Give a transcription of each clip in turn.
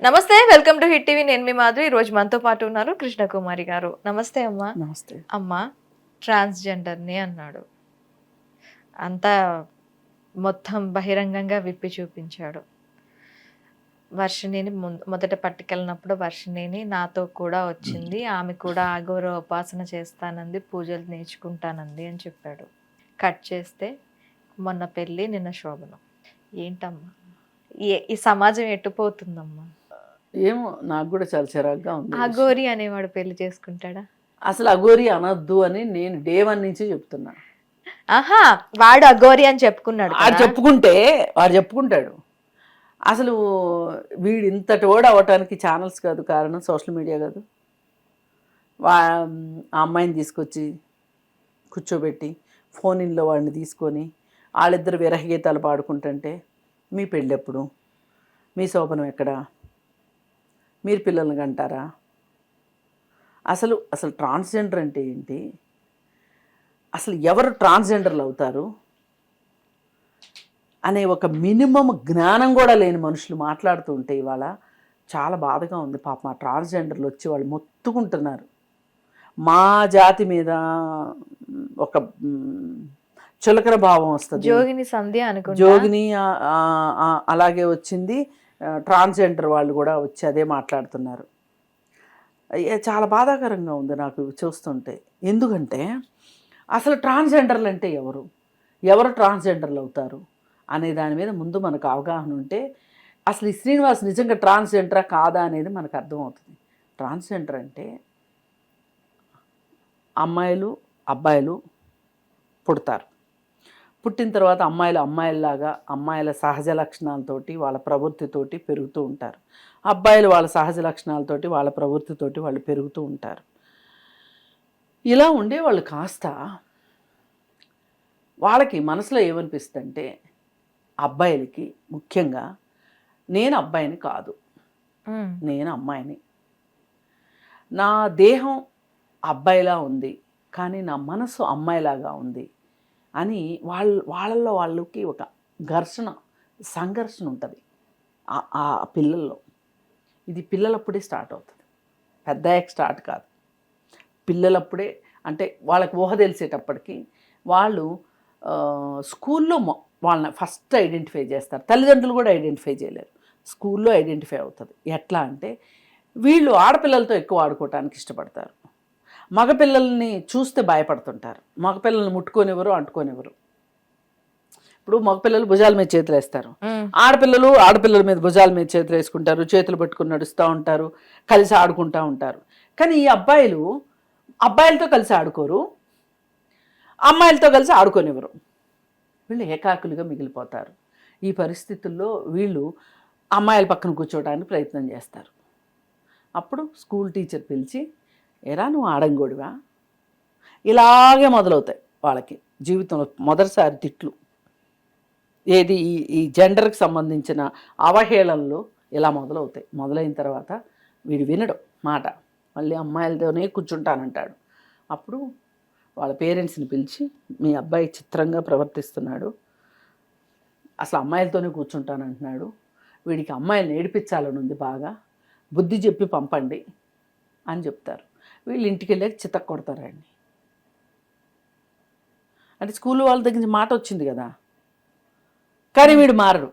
నమస్తే. Welcome to hit TV. నేను మీ మాధురి. ఈరోజు మనతో పాటు ఉన్నారు కృష్ణకుమారి గారు. నమస్తే అమ్మా. నమస్తే. అమ్మా, ట్రాన్స్‌జెండర్‌ని అన్నాడు. అంతా మొత్తం బహిరంగంగా విప్పి చూపించాడు. వర్షిణిని మొదట పట్టుకెళ్ళినప్పుడు వర్షిణిని నాతో కూడా వచ్చింది. ఆమె కూడా అఘోర ఉపాసన చేస్తానంది, పూజలు నేర్చుకుంటానంది అని చెప్పాడు. కట్ చేస్తే మొన్న పెళ్ళి, నిన్న శోభనం. ఏంటమ్మా ఈ సమాజం ఎట్టుపోతుందమ్మా? ఏమో నాకు కూడా చాలా చిరాగ్గా ఉంది. అఘోరి అనేవాడు పెళ్లి చేసుకుంటాడా? అసలు అఘోరి అనొద్దు అని నేను డే 1 నుంచి చెప్తున్నా. ఆహా, వాడు అఘోరి అని చెప్పుకున్నాడు వాడు చెప్పుకుంటాడు. అసలు వీడు ఇంతటి ఓడ అవటానికి ఛానల్స్ కాదు కారణం, సోషల్ మీడియా కాదు. ఆ అమ్మాయిని తీసుకొచ్చి కూర్చోబెట్టి ఫోన్ ఇన్లో వాడిని తీసుకొని వాళ్ళిద్దరు విరహగీతాలు పాడుకుంటుంటే మీ పెళ్ళెప్పుడు, మీ శోభనం ఎక్కడా, మీరు పిల్లల్ని కంటారా, అసలు ట్రాన్స్జెండర్ అంటే ఏంటి, అసలు ఎవరు ట్రాన్స్జెండర్లు అవుతారు అనే ఒక మినిమం జ్ఞానం కూడా లేని మనుషులు మాట్లాడుతూ ఉంటే ఇవాళ చాలా బాధగా ఉంది. పాపం ఆ ట్రాన్స్జెండర్లు వచ్చి వాళ్ళు మొత్తుకుంటున్నారు. మా జాతి మీద ఒక చులకన భావం వస్తుంది. జోగిని సంధ్య అనుకుంటా. జోగిని అలాగే వచ్చింది. ట్రాన్స్జెండర్ వాళ్ళు కూడా వచ్చి అదే మాట్లాడుతున్నారు. చాలా బాధాకరంగా ఉంది నాకు చూస్తుంటే. ఎందుకంటే అసలు ట్రాన్స్జెండర్లు అంటే ఎవరు ట్రాన్స్జెండర్లు అవుతారు అనే దాని మీద ముందు మనకు అవగాహన ఉంటే అసలు ఈ శ్రీనివాస్ నిజంగా ట్రాన్స్జెండరా కాదా అనేది మనకు అర్థమవుతుంది. ట్రాన్స్జెండర్ అంటే అమ్మాయిలు అబ్బాయిలు పుడతారు. పుట్టిన తర్వాత అమ్మాయిలలాగా అమ్మాయిల సహజ లక్షణాలతోటి వాళ్ళ ప్రవృత్తితోటి పెరుగుతూ ఉంటారు. అబ్బాయిలు వాళ్ళ సహజ లక్షణాలతోటి వాళ్ళ ప్రవృత్తితోటి వాళ్ళు పెరుగుతూ ఉంటారు. ఇలా ఉండే వాళ్ళు కాస్త వాళ్ళకి మనసులో ఏమనిపిస్తుందంటే అబ్బాయిలకి ముఖ్యంగా నేను అబ్బాయిని కాదు, నేను అమ్మాయిని, నా దేహం అబ్బాయిలా ఉంది కానీ నా మనసు అమ్మాయిలాగా ఉంది అని వాళ్ళల్లో వాళ్ళకి ఒక సంఘర్షణ ఉంటుంది ఆ పిల్లల్లో. ఇది పిల్లలప్పుడే స్టార్ట్ అవుతుంది, పెద్దయ్యాక స్టార్ట్ కాదు. పిల్లలప్పుడే అంటే వాళ్ళకి ఊహ తెలిసేటప్పటికి వాళ్ళు స్కూల్లో వాళ్ళని ఫస్ట్ ఐడెంటిఫై చేస్తారు. తల్లిదండ్రులు కూడా ఐడెంటిఫై చేయలేరు, స్కూల్లో ఐడెంటిఫై అవుతుంది. ఎట్లా అంటే వీళ్ళు ఆడపిల్లలతో ఎక్కువ ఆడుకోవటానికి ఇష్టపడతారు, మగపిల్లల్ని చూస్తే భయపడుతుంటారు, మగపిల్లల్ని ముట్టుకోనివ్వరు, అంటుకోనివ్వరు. ఇప్పుడు మగపిల్లలు భుజాల మీద చేతులు వేస్తారు, ఆడపిల్లల మీద భుజాల మీద చేతులు వేసుకుంటారు, చేతులు పట్టుకుని నడుస్తూ ఉంటారు, కలిసి ఆడుకుంటూ ఉంటారు. కానీ ఈ అబ్బాయిలతో కలిసి ఆడుకోరు, అమ్మాయిలతో కలిసి ఆడుకోనివ్వరు. వీళ్ళు ఏకాకులుగా మిగిలిపోతారు. ఈ పరిస్థితుల్లో వీళ్ళు అమ్మాయిల పక్కన కూర్చోవడానికి ప్రయత్నం చేస్తారు. అప్పుడు స్కూల్ టీచర్ పిలిచి, ఎరా నువ్వు ఆడంగోడివా, ఇలాగే మొదలవుతాయి వాళ్ళకి జీవితంలో మొదటిసారి తిట్లు. ఏది ఈ జెండర్కి సంబంధించిన అవహేళనలు ఇలా మొదలవుతాయి. మొదలైన తర్వాత వీడు వినడు మాట, మళ్ళీ అమ్మాయిలతోనే కూర్చుంటానంటాడు. అప్పుడు వాళ్ళ పేరెంట్స్ని పిలిచి, మీ అబ్బాయి చిత్రంగా ప్రవర్తిస్తున్నాడు, అసలు అమ్మాయిలతోనే కూర్చుంటానంటున్నాడు, వీడికి అమ్మాయిలను ఏడిపించాలని ఉంది, బాగా బుద్ధి చెప్పి పంపండి అని చెప్తారు. వీళ్ళు ఇంటికి వెళ్ళాక చితక్ కొడతారండి. అంటే స్కూల్ వాళ్ళ దగ్గర నుంచి మాట వచ్చింది కదా, కానీ వీడు మారడు.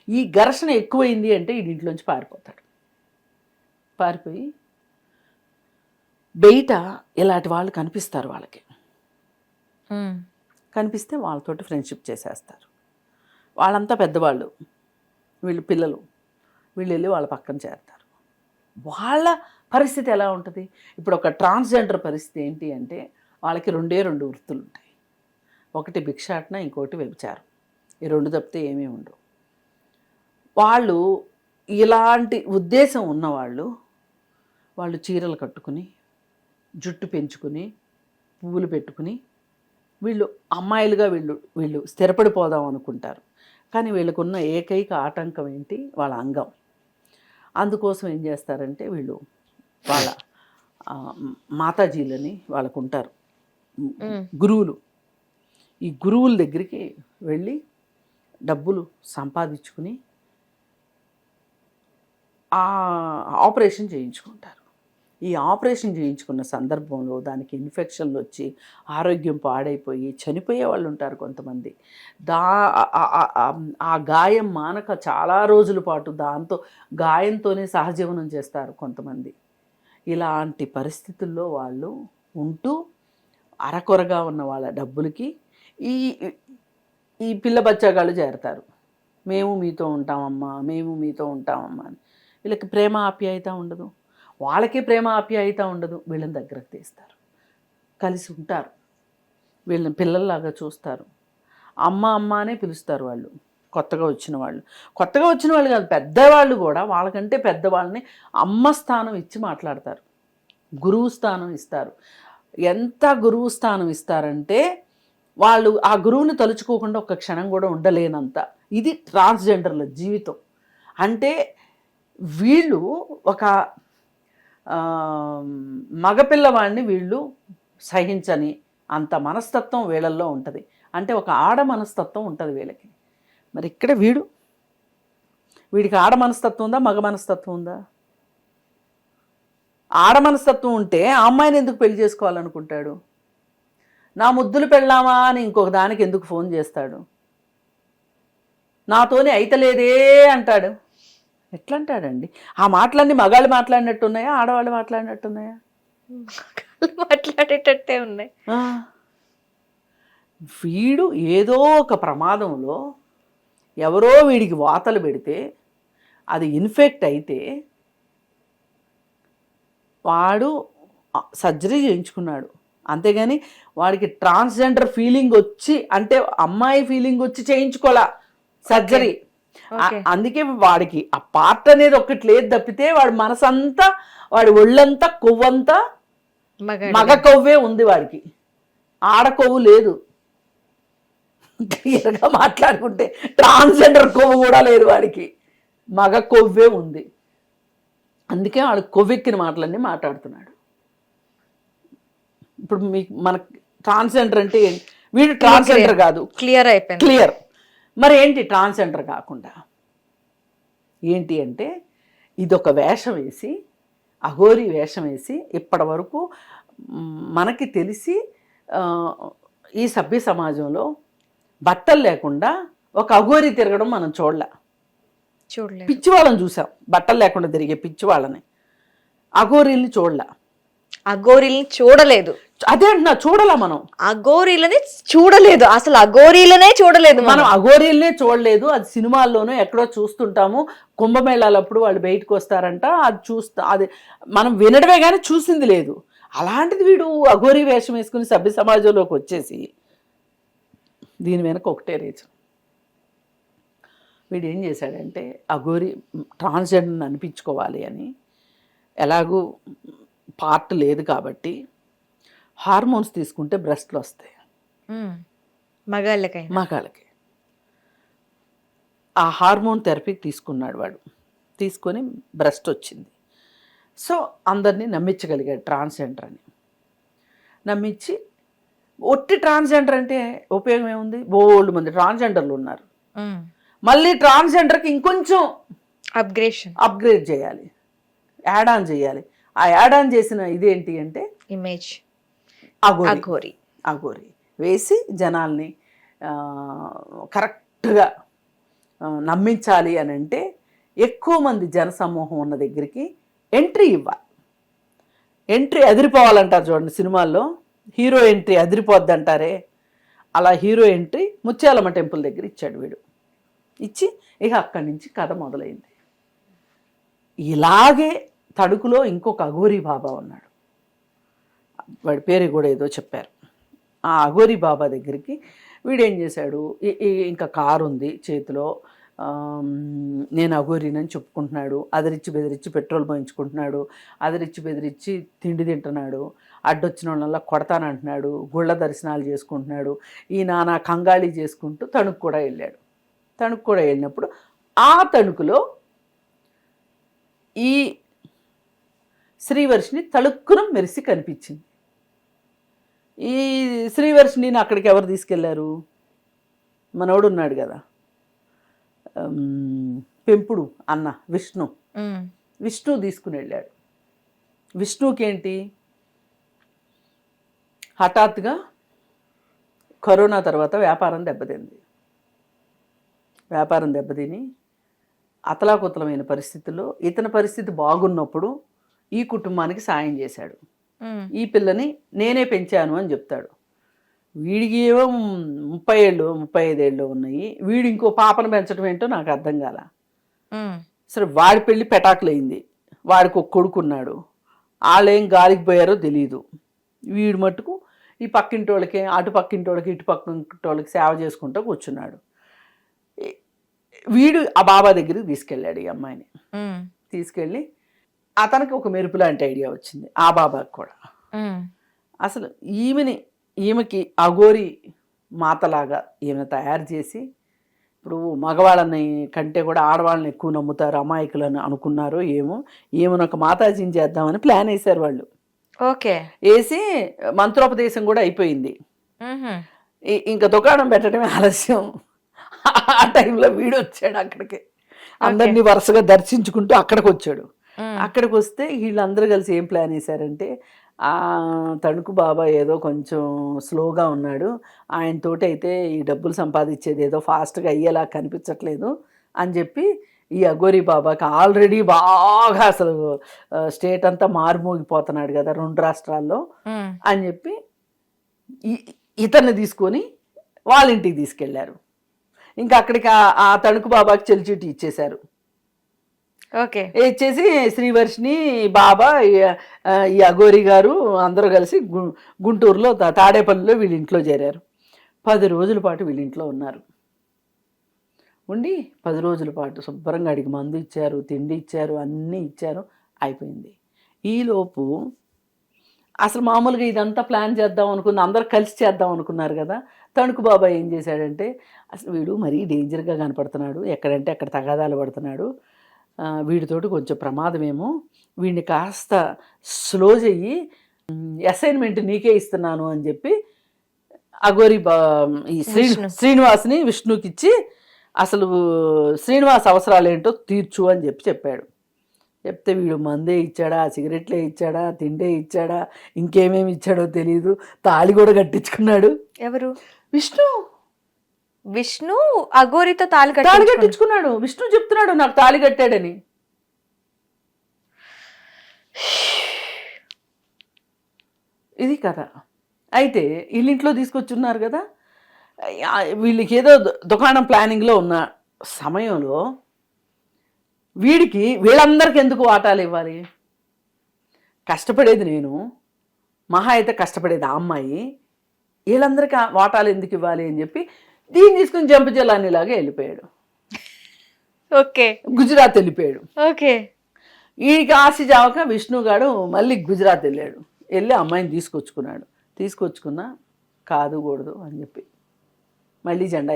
ఈ ఘర్షణ ఎక్కువైంది అంటే ఈ ఇంట్లోంచి పారిపోయి బయట ఇలాంటి వాళ్ళు కనిపిస్తారు, వాళ్ళకి కనిపిస్తే వాళ్ళతోటి ఫ్రెండ్షిప్ చేసేస్తారు. వాళ్ళంతా పెద్దవాళ్ళు, వీళ్ళు పిల్లలు, వీళ్ళు వెళ్ళి వాళ్ళ పక్కన చేరుతారు. వాళ్ళ పరిస్థితి ఎలా ఉంటుంది? ఇప్పుడు ఒక ట్రాన్స్జెండర్ పరిస్థితి ఏంటి అంటే వాళ్ళకి రెండు వృత్తులు ఉంటాయి. ఒకటి భిక్షాటన, ఇంకోటి వ్యభిచారం. ఈ రెండు తప్పితే ఏమీ ఉండవు. వాళ్ళు ఇలాంటి ఉద్దేశం ఉన్నవాళ్ళు వాళ్ళు చీరలు కట్టుకుని, జుట్టు పెంచుకుని, పువ్వులు పెట్టుకుని వీళ్ళు అమ్మాయిలుగా వీళ్ళు స్థిరపడిపోదాం అనుకుంటారు. కానీ వీళ్ళకున్న ఏకైక ఆటంకం ఏంటి? వాళ్ళ అంగం. అందుకోసం ఏం చేస్తారంటే వీళ్ళు వాళ్ళ మాతాజీలని వాళ్ళకు ఉంటారు గురువులు, ఈ గురువుల దగ్గరికి వెళ్ళి డబ్బులు సంపాదించుకుని ఆ ఆపరేషన్ చేయించుకుంటారు. ఈ ఆపరేషన్ చేయించుకున్న సందర్భంలో దానికి ఇన్ఫెక్షన్లు వచ్చి ఆరోగ్యం పాడైపోయి చనిపోయే వాళ్ళు ఉంటారు కొంతమంది. ఆ గాయం మానక చాలా రోజుల పాటు దాంతో గాయంతోనే సహజీవనం చేస్తారు కొంతమంది. ఇలాంటి పరిస్థితుల్లో వాళ్ళు ఉంటూ అరకొరగా ఉన్న వాళ్ళ డబ్బులకి ఈ ఈ పిల్ల బచ్చాగాళ్ళు చేరతారు. మేము మీతో ఉంటామమ్మా, మేము మీతో ఉంటామమ్మా అని. వీళ్ళకి ప్రేమ ఆప్యాయత ఉండదు, వాళ్ళకి ప్రేమ ఆప్యాయత ఉండదు. వీళ్ళని దగ్గరకు తీస్తారు, కలిసి ఉంటారు, వీళ్ళని పిల్లల్లాగా చూస్తారు. అమ్మ అమ్మ అనే పిలుస్తారు వాళ్ళు. కొత్తగా వచ్చిన వాళ్ళు కాదు, పెద్దవాళ్ళు కూడా వాళ్ళకంటే పెద్దవాళ్ళని అమ్మ స్థానం ఇచ్చి మాట్లాడతారు, గురువు స్థానం ఇస్తారు. ఎంత గురువు స్థానం ఇస్తారంటే వాళ్ళు ఆ గురువుని తలుచుకోకుండా ఒక్క క్షణం కూడా ఉండలేనంత. ఇది ట్రాన్స్జెండర్ల జీవితం. అంటే వీళ్ళు ఒక మగపిల్లవాడిని వీళ్ళు సహించని అంత మనస్తత్వం వీళ్ళల్లో ఉంటుంది. అంటే ఒక ఆడ మనస్తత్వం ఉంటుంది వీళ్ళకి. మరి ఇక్కడ వీడికి ఆడ మనస్తత్వం ఉందా, మగ మనస్తత్వం ఉందా? ఆడ మనస్తత్వం ఉంటే ఆ అమ్మాయిని ఎందుకు పెళ్లి చేసుకోవాలనుకుంటాడు? నా ముద్దులు పెళ్ళామా అని ఇంకొక దానికి ఎందుకు ఫోన్ చేస్తాడు? నాతోనే అయితలేదే అంటాడు. ఎట్లా అంటాడండి? ఆ మాటలన్నీ మగాళ్ళు మాట్లాడినట్టున్నాయా, ఆడవాళ్ళు మాట్లాడినట్టున్నాయా? మాట్లాడేటట్టే ఉన్నాయి. వీడు ఏదో ఒక ప్రమాదంలో ఎవరో వీడికి వాతలు పెడితే అది ఇన్ఫెక్ట్ అయితే వాడు సర్జరీ చేయించుకున్నాడు. అంతేగాని వాడికి ట్రాన్స్జెండర్ ఫీలింగ్ వచ్చి, అంటే అమ్మాయి ఫీలింగ్ వచ్చి చేయించుకోవాలా సర్జరీ. అందుకే వాడికి ఆ పార్ట్ అనేది ఒక్కటి లేదు తప్పితే వాడి మనసంతా, వాడి ఒళ్ళంతా కొవ్వంతా మగ కొవ్వే ఉంది వాడికి, ఆడ కొవ్వు లేదు. క్లియర్గా మాట్లాడుకుంటే ట్రాన్స్జెండర్ కొవ్వు కూడా లేదు వాడికి, మగ కొవ్వే ఉంది. అందుకే వాడు కొవ్వెక్కిన మాటలన్నీ మాట్లాడుతున్నాడు. ఇప్పుడు మన ట్రాన్స్జెండర్ అంటే వీడు ట్రాన్స్జెండర్ కాదు, క్లియర్ అయిపోయింది. క్లియర్. మరి ఏంటి ట్రాన్స్జెండర్ కాకుండా ఏంటి అంటే ఇదొక వేషం వేసి, అఘోరీ వేషం వేసి ఇప్పటి వరకు మనకి తెలిసి ఈ సభ్య సమాజంలో బట్టలు లేకుండా ఒక అఘోరీ తిరగడం మనం చూడలేదు. పిచ్చివాళ్ళని చూసాం, బట్టలు లేకుండా తిరిగే పిచ్చివాళ్ళని. అఘోరీల్ని అఘోరీల్ని చూడలేదు. అదే అంటున్నా, చూడలా మనం అఘోరీలని చూడలేదు, అసలు అఘోరీలనే చూడలేదు మనం. అఘోరీలనే చూడలేదు. అది సినిమాల్లోనూ ఎక్కడో చూస్తుంటాము. కుంభమేళాలప్పుడు వాళ్ళు బయటకు వస్తారంట, అది అది మనం వినడమే కానీ చూసింది లేదు. అలాంటిది వీడు అఘోరీ వేషం వేసుకుని సభ్య సమాజంలోకి వచ్చేసి, దీని వెనక ఒకటే రీజన్. వీడు ఏం చేశాడంటే అఘోరీ ట్రాన్స్జెండర్ని అనిపించుకోవాలి అని, ఎలాగూ పార్ట్ లేదు కాబట్టి హార్మోన్స్ తీసుకుంటే బ్రెస్ట్లు వస్తాయి మగాళ్ళకి. ఆ హార్మోన్ థెరపీ తీసుకున్నాడు వాడు. తీసుకొని బ్రెస్ట్ వచ్చింది. సో అందరినీ నమ్మించగలిగాడు ట్రాన్స్జెండర్ అని. నమ్మించి, ఒట్టి ట్రాన్స్జెండర్ అంటే ఉపయోగం ఏముంది? బోల్డ్ మంది ట్రాన్స్జెండర్లు ఉన్నారు. మళ్ళీ ట్రాన్స్జెండర్కి ఇంకొంచెం అప్గ్రేడ్ చేయాలి, యాడ్ ఆన్ చేయాలి. ఆ యాడ్ ఆన్ చేసిన ఇదేంటి అంటే ఇమేజ్ అఘోరీ వేసి జనాల్ని కరెక్ట్గా నమ్మించాలి అని అంటే ఎక్కువ మంది జనసమూహం ఉన్న దగ్గరికి ఎంట్రీ ఇవ్వాలి. ఎంట్రీ అదిరిపోవాలంటారు చూడండి సినిమాల్లో, హీరో ఎంట్రీ అదిరిపోద్ది అంటారే, అలా హీరో ఎంట్రీ ముత్యాలమ్మ టెంపుల్ దగ్గర ఇచ్చాడు వీడు. ఇచ్చి ఇక అక్కడి నుంచి కథ మొదలైంది. ఇలాగే తణుకులో ఇంకొక అఘోరీ బాబా ఉన్నాడు, వాడి పేరు కూడా ఏదో చెప్పారు. ఆ అఘోరీ బాబా దగ్గరికి వీడేం చేశాడు, ఇంకా కారు ఉంది చేతిలో, నేను అఘోరీనని చెప్పుకుంటున్నాడు. అదిరిచ్చి బెదిరించి పెట్రోల్ పోయించుకుంటున్నాడు, అదిరిచ్చి బెదిరించి తిండి తింటున్నాడు, అడ్డొచ్చిన వాళ్ళ కొడతానంటున్నాడు, గుళ్ళ దర్శనాలు చేసుకుంటున్నాడు. ఈ నానా కంగాళి చేసుకుంటూ తణుకు కూడా వెళ్ళాడు. తణుకు కూడా వెళ్ళినప్పుడు ఆ తణుకులో ఈ శ్రీవర్షిని తళుక్కున మెరిసి కనిపించింది. ఈ శ్రీవర్షిని అక్కడికి ఎవరు తీసుకెళ్లారు? మనోడు ఉన్నాడు కదా, పెంపుడు అన్న విష్ణు, విష్ణు తీసుకుని వెళ్ళాడు. విష్ణుకి ఏంటి, హఠాత్తుగా కరోనా తర్వాత వ్యాపారం దెబ్బతింది. వ్యాపారం దెబ్బతిని అతలాకుతలమైన పరిస్థితుల్లో ఇతని పరిస్థితి బాగున్నప్పుడు ఈ కుటుంబానికి సాయం చేశాడు. ఈ పిల్లని నేనే పెంచాను అని చెప్తాడు. వీడికి ఏమో 35 ఏళ్ళు ఉన్నాయి, వీడు ఇంకో పాపను పెంచడం ఏంటో నాకు అర్థం కాల. సరే వాడి పెళ్ళి పెటాకులైంది, వాడికి ఒక కొడుకున్నాడు, వాళ్ళేం గాలికి పోయారో తెలియదు. వీడు మట్టుకు ఈ పక్కింటోళ్ళకి అటు పక్కింటోళ్ళకి ఇటు పక్కింటోళ్ళకి సేవ చేసుకుంటూ కూర్చున్నాడు. వీడు ఆ బాబా దగ్గరికి తీసుకెళ్ళాడు ఈ అమ్మాయిని. తీసుకెళ్ళి అతనికి ఒక మెరుపు లాంటి ఐడియా వచ్చింది, ఆ బాబాకి కూడా. అసలు ఈమెకి అఘోరి మాతలాగా ఈమెను తయారు చేసి, ఇప్పుడు మగవాళ్ళని కంటే కూడా ఆడవాళ్ళని ఎక్కువ నమ్ముతారు అమాయకులని అనుకున్నారో ఏమో, ఈమెను ఒక మాతాజీని చేద్దామని ప్లాన్ వేశారు వాళ్ళు. ఓకే, వేసి మంత్రోపదేశం కూడా అయిపోయింది. ఇంకా దుకాణం పెట్టడమే ఆలస్యం. ఆ టైంలో వీడు వచ్చాడు అక్కడికి, అందరినీ వరుసగా దర్శించుకుంటూ అక్కడికి వచ్చాడు. అక్కడికి వస్తే వీళ్ళందరూ కలిసి ఏం ప్లాన్ వేశారంటే, ఆ తణుకు బాబా ఏదో కొంచెం స్లోగా ఉన్నాడు, ఆయనతోటి అయితే ఈ డబ్బులు సంపాదించేది ఏదో ఫాస్ట్గా అయ్యేలా కనిపించట్లేదు అని చెప్పి ఈ అఘోరి బాబాకి ఆల్రెడీ బాగా అసలు స్టేట్ అంతా మారుమోగిపోతున్నాడు కదా 2 రాష్ట్రాల్లో అని చెప్పి ఇతన్ని తీసుకొని వాళ్ళ ఇంటికి తీసుకెళ్లారు. ఇంకా అక్కడికి ఆ తణుకు బాబాకి చెల్లిచీటి ఇచ్చేశారు. ఓకే, ఇచ్చేసి శ్రీవర్షిని, బాబా, ఈ అఘోరి గారు అందరూ కలిసి గుంటూరులో తాడేపల్లిలో వీళ్ళ ఇంట్లో చేరారు. 10 రోజుల పాటు వీళ్ళ ఇంట్లో ఉన్నారు. ఉండి 10 రోజుల పాటు శుభ్రంగా అడిగి మందు ఇచ్చారు, తిండి ఇచ్చారు, అన్నీ ఇచ్చారు. అయిపోయింది. ఈలోపు అసలు మామూలుగా ఇదంతా ప్లాన్ చేద్దాం అనుకున్న, అందరూ కలిసి చేద్దాం అనుకున్నారు కదా. తణుకు బాబా ఏం చేశాడంటే, అసలు వీడు మరీ డేంజర్గా కనపడుతున్నాడు, ఎక్కడంటే అక్కడ తగాదాలు పడుతున్నాడు, వీడితోటి కొంచెం ప్రమాదమేమో, వీడిని కాస్త స్లో చెయ్యి, అసైన్మెంట్ నీకే ఇస్తున్నాను అని చెప్పి అఘోరి ఈ శ్రీనివాస్ని విష్ణుకి ఇచ్చి, అసలు శ్రీనివాస్ అవసరాలు ఏంటో తీర్చు అని చెప్పాడు. చెప్తే వీడు మందే ఇచ్చాడా, సిగరెట్లే ఇచ్చాడా, తిండే ఇచ్చాడా, ఇంకేమేమి ఇచ్చాడో తెలియదు, తాళి కూడా కట్టించుకున్నాడు. ఎవరు? విష్ణు అఘోరితో తాళి కట్టించుకున్నాడు. విష్ణు చెప్తున్నాడు నాకు తాళి కట్టాడని. ఇది కథ. అయితే వీళ్ళింట్లో తీసుకొచ్చున్నారు కదా, వీళ్ళకి ఏదో దుకాణం ప్లానింగ్లో ఉన్న సమయంలో వీళ్ళందరికీ ఎందుకు వాటాలు ఇవ్వాలి? కష్టపడేది నేను, మహా అయితే కష్టపడేది ఆ అమ్మాయి, వీళ్ళందరికీ వాటాలు ఎందుకు ఇవ్వాలి అని చెప్పి దీన్ని తీసుకుని జంపజలానిలాగా వెళ్ళిపోయాడు. ఓకే, గుజరాత్ వెళ్ళిపోయాడు. ఓకే, వీడికి ఆశ జావక విష్ణుగాడు మళ్ళీ గుజరాత్ వెళ్ళాడు. వెళ్ళి అమ్మాయిని తీసుకొచ్చుకున్నా కాదుకూడదు అని చెప్పి మళ్ళీ జెండా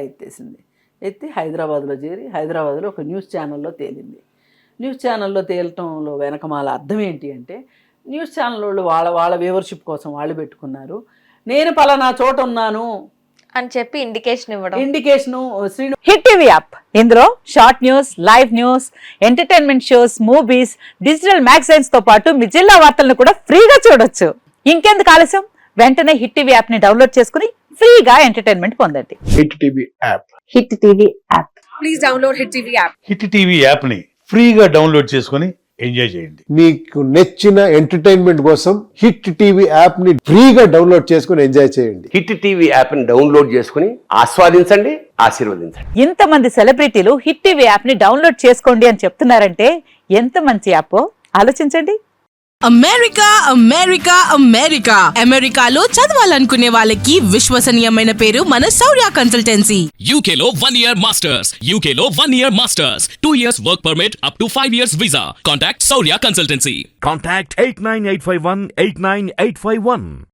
ఎత్తి హైదరాబాద్లో చేరి హైదరాబాద్లో ఒక న్యూస్ ఛానల్లో తేలింది. న్యూస్ ఛానల్లో తేలటంలో వెనకమాల అర్థం ఏంటి అంటే, న్యూస్ ఛానల్ వాళ్ళు వాళ్ళ వ్యూవర్షిప్ కోసం వాళ్ళు పెట్టుకున్నారు, నేను పలానా చోట ఉన్నాను అని చెప్పి ఇండికేషన్. హిట్ టీవీ యాప్, ఇందులో short news, live news, entertainment shows, movies, digital magazines తో పాటు మీ జిల్లా వార్తలను కూడా ఫ్రీగా చూడొచ్చు. ఇంకెందుకు ఆలస్యం, వెంటనే హిట్ టీవీ యాప్ ని డౌన్లోడ్ చేసుకుని ఫ్రీగా ఎంటర్టైన్మెంట్ పొందండి. Hit TV app. Hit TV app. Please download hit TV app. Hit TV app ని ఫ్రీగా డౌన్లోడ్ చేసుకుని ఎంజాయ్ చేయండి. మీకు నచ్చిన ఎంటర్టైన్మెంట్ కోసం హిట్ టీవీ యాప్ ని ఫ్రీగా డౌన్లోడ్ చేసుకుని ఎంజాయ్ చేయండి. హిట్ టీవీ యాప్ ని డౌన్లోడ్ చేసుకుని ఆస్వాదించండి, ఆశీర్వదించండి. ఇంతమంది సెలబ్రిటీలు హిట్ టీవీ యాప్ ని డౌన్లోడ్ చేసుకోండి అని చెప్తున్నారంటే ఎంత మంచి యాప్ ఆలోచించండి. అమెరికా అమెరికాలో చదవాలనుకునే వాళ్ళకి విశ్వసనీయమైన పేరు మన శౌర్య కన్సల్టెన్సీ. UK లో 1 year masters, UK లో 1 year masters, 2 years work permit up to 5 years visa. Contact Saurya Consultancy. Contact 89851 89851.